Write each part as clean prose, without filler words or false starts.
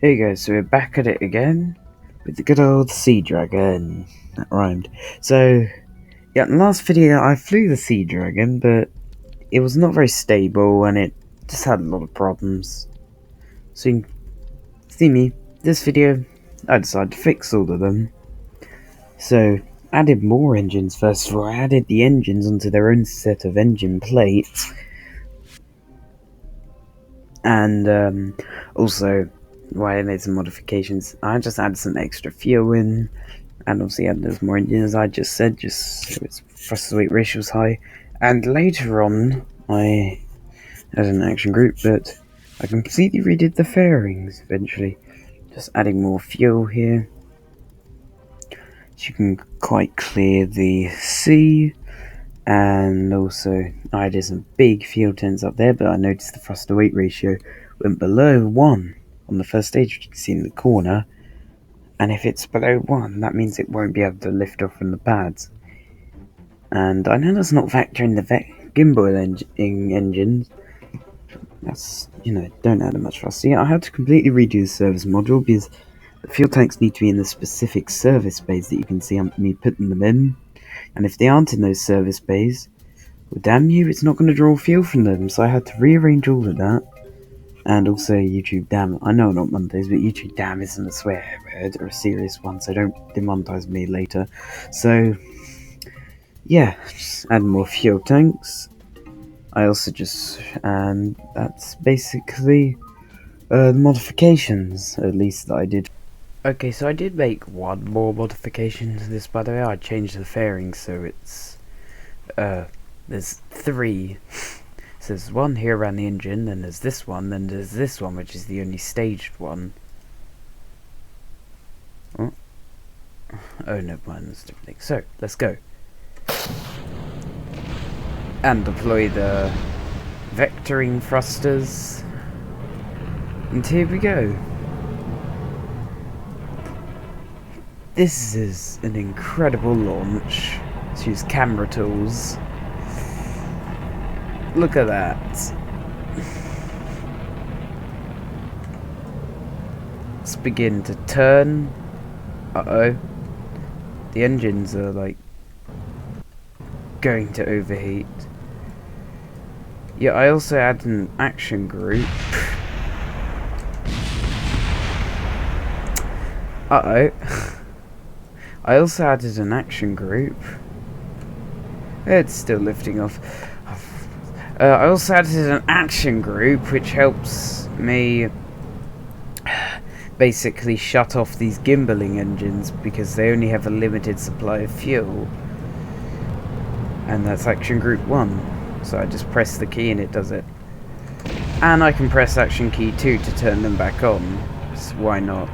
Hey guys, so we're back at it again with the good old Sea Dragon. That rhymed. So, yeah, in the last video I flew the Sea Dragon, but it was not very stable and it just had a lot of problems. So you can see me, this video, I decided to fix all of them. So, I added more engines first of all. I added the engines onto their own set of engine plates. And also, I made some modifications. I just added some extra fuel in. And obviously there's more engines, as I just said, just so its thrust to weight ratio was high. And later on, I had an action group, but I completely redid the fairings eventually. Just adding more fuel here. So you can quite clear the sea. And also, I did some big fuel tanks up there, but I noticed the thrust to weight ratio went below 1 on the first stage, which you can see in the corner. And if it's below 1, that means it won't be able to lift off from the pads. And I know that's not factoring the gimbal engines. That's, don't add much fuss. So yeah, I had to completely redo the service module because the fuel tanks need to be in the specific service bays that you can see me putting them in. And if they aren't in those service bays, well, damn you, it's not going to draw fuel from them. So I had to rearrange all of that. And also, YouTube damn, I know not Mondays, but YouTube damn isn't a swear word or a serious one, so don't demonetize me later. So, yeah, just add more fuel tanks. I also and that's basically the modifications, at least that I did. Okay, so I did make one more modification to this, by the way. I changed the fairings, so it's, there's 3. So there's one here around the engine, then there's this one, then there's this one, which is the only staged one. Oh, never mind, that's different thing. So, let's go. And deploy the vectoring thrusters. And here we go. This is an incredible launch. Let's use camera tools. Look at that. Let's begin to turn. Uh-oh. The engines are like going to overheat. Yeah, I also added an action group. Uh-oh. I also added an action group. It's still lifting off. I also added an action group which helps me basically shut off these gimbaling engines because they only have a limited supply of fuel. And that's action group 1. So I just press the key and it does it. And I can press action key 2 to turn them back on. So why not?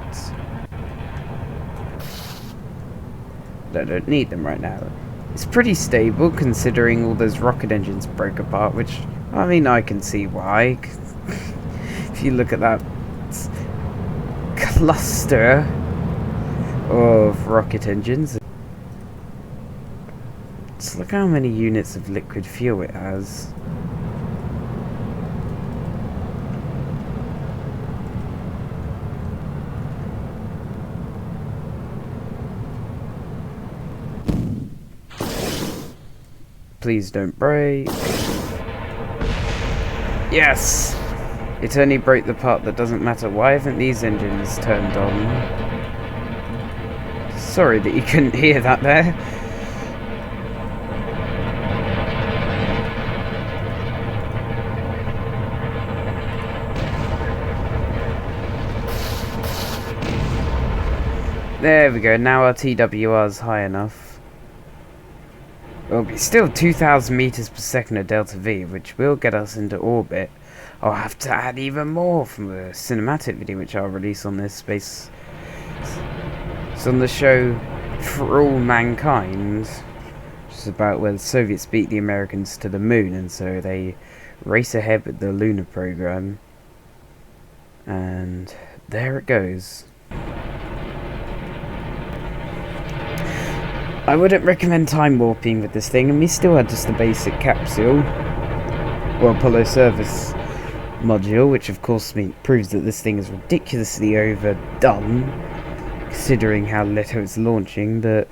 I don't need them right now. It's pretty stable considering all those rocket engines broke apart, which, I mean, I can see why. If you look at that cluster of rocket engines, just look how many units of liquid fuel it has. Please don't break. Yes! It only broke the part that doesn't matter. Why haven't these engines turned on? Sorry that you couldn't hear that there. There we go, now our TWR is high enough. It'll be still 2,000 meters per second of delta V, which will get us into orbit. I'll have to add even more from the cinematic video, which I'll release on this space. It's on the show For All Mankind, which is about where the Soviets beat the Americans to the moon, and so they race ahead with the lunar program. And there it goes. I wouldn't recommend time warping with this thing, and we still had just a basic capsule, or Apollo service module, which of course proves that this thing is ridiculously overdone, considering how little it's launching. But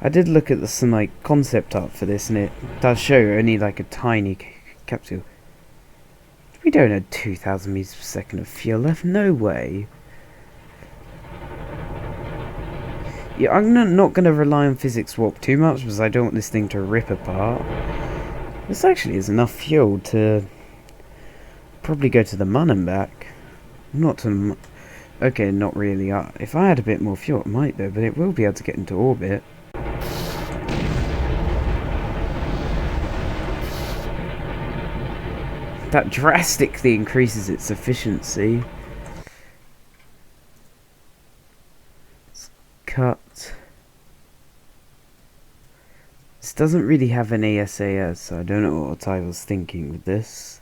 I did look at some like concept art for this, and it does show only like a tiny capsule. We don't have 2,000 meters per second of fuel left. No way. Yeah, I'm not going to rely on physics warp too much because I don't want this thing to rip apart. This actually is enough fuel to probably go to the Mun and back. Not to okay, not really. If I had a bit more fuel, it might though, but it will be able to get into orbit. That drastically increases its efficiency. Let's cut. This doesn't really have an ASAS, so I don't know what I was thinking with this.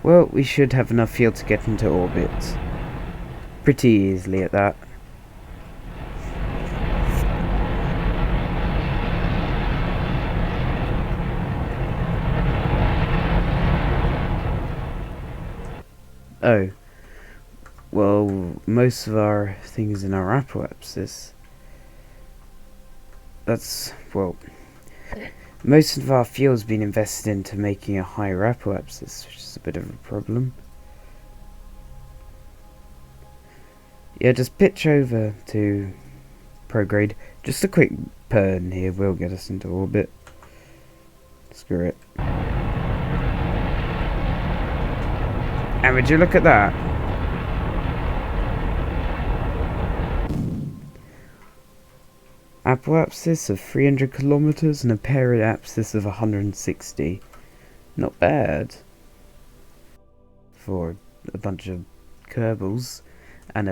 Well, we should have enough fuel to get into orbit. Pretty easily at that. Oh. Well, most of our things in our apoapsis. That's, well, most of our fuel's been invested into making a higher apoapsis, which is a bit of a problem. Yeah, just pitch over to prograde. Just a quick burn here will get us into orbit. Screw it. And would you look at that? Apoapsis of 300 kilometers and a periapsis of 160. Not bad for a bunch of Kerbals and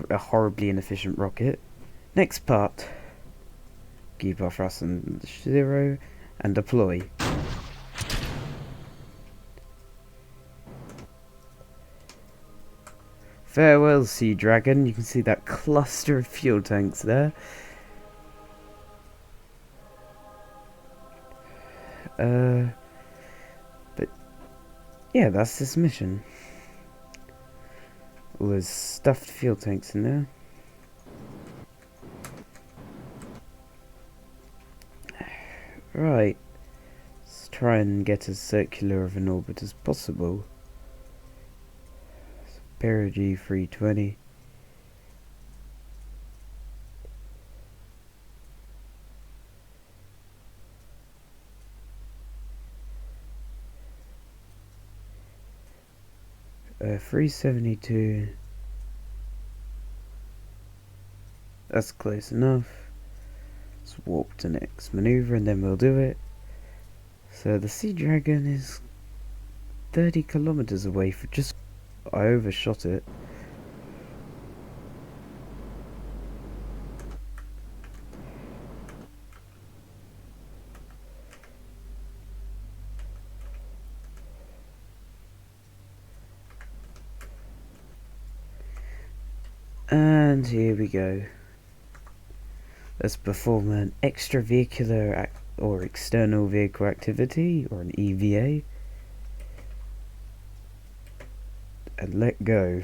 a horribly inefficient rocket. Next part. Keep our thrust on 0 and deploy. Farewell, Sea Dragon. You can see that cluster of fuel tanks there. But yeah, that's this mission. All those stuffed fuel tanks in there. Right, let's try and get as circular of an orbit as possible. Perigee 320. Uh, 372. That's close enough. Let's warp to next maneuver and then we'll do it. So the Sea Dragon is 30 kilometers away for just... I overshot it. And here we go. Let's perform an extravehicular or external vehicle activity, or an EVA. And let go.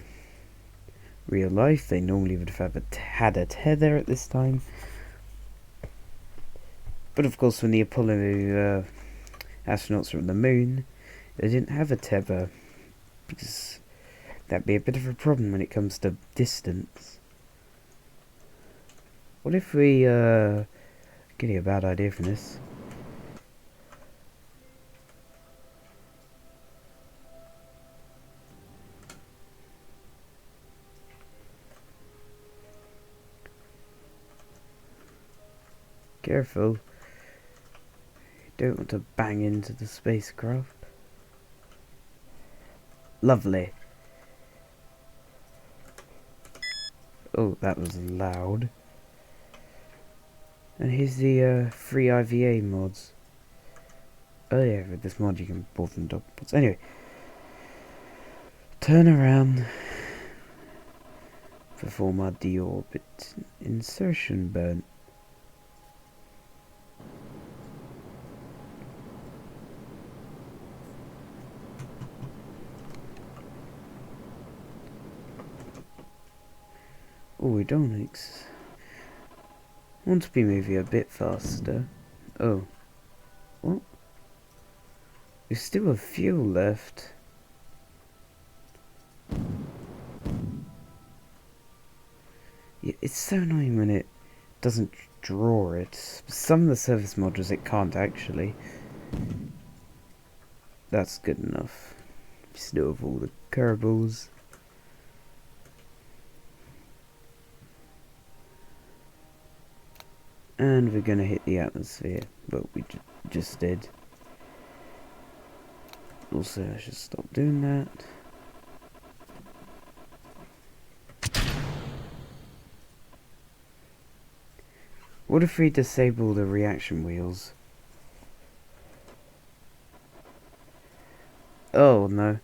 Real life, they normally would have had a tether at this time. But of course, when the Apollo astronauts were on the moon, they didn't have a tether, because that'd be a bit of a problem when it comes to distance. What if we, getting a bad idea from this. Careful. You don't want to bang into the spacecraft. Lovely. Oh, that was loud. And here's the free IVA mods. Oh yeah, with this mod you can pull from double. Anyway. Turn around. Perform our deorbit insertion burn. Oh, we don't want to be moving a bit faster. Oh, what? We still have fuel left. Yeah, it's so annoying when it doesn't draw it. Some of the service modules it can't actually. That's good enough. Still have all the Kerbals. And we're gonna hit the atmosphere, but we just did. Also, I should stop doing that. What if we disable the reaction wheels? Oh no.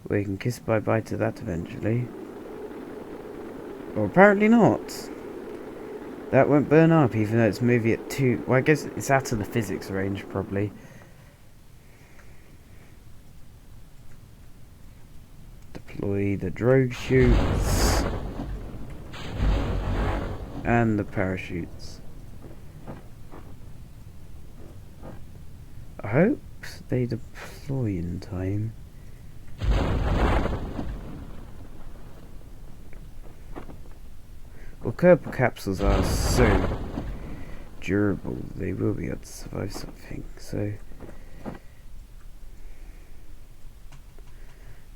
We can kiss bye-bye to that eventually. Or apparently not. That won't burn up even though it's moving at 2. Well, I guess it's out of the physics range probably. Deploy the drogue chutes. And the parachutes. I hope they deploy in time. Well, Kerbal capsules are so durable, they will be able to survive something, so...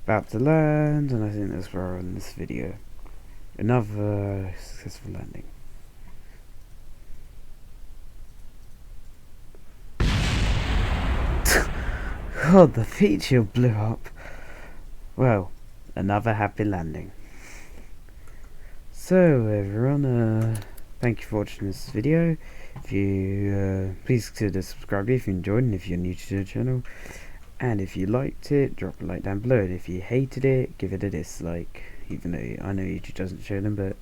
About to land, and I think that's where I'll end this video. Another successful landing. God, the feature blew up. Well, another happy landing. So everyone, thank you for watching this video. If you please consider subscribing if you enjoyed and if you're new to the channel. And if you liked it, drop a like down below. And if you hated it, give it a dislike. Even though I know YouTube doesn't show them, but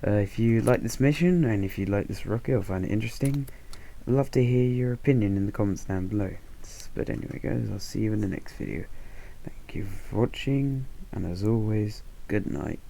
if you like this mission and if you like this rocket or find it interesting, I'd love to hear your opinion in the comments down below. But anyway guys, I'll see you in the next video. Thank you for watching, and as always, good night.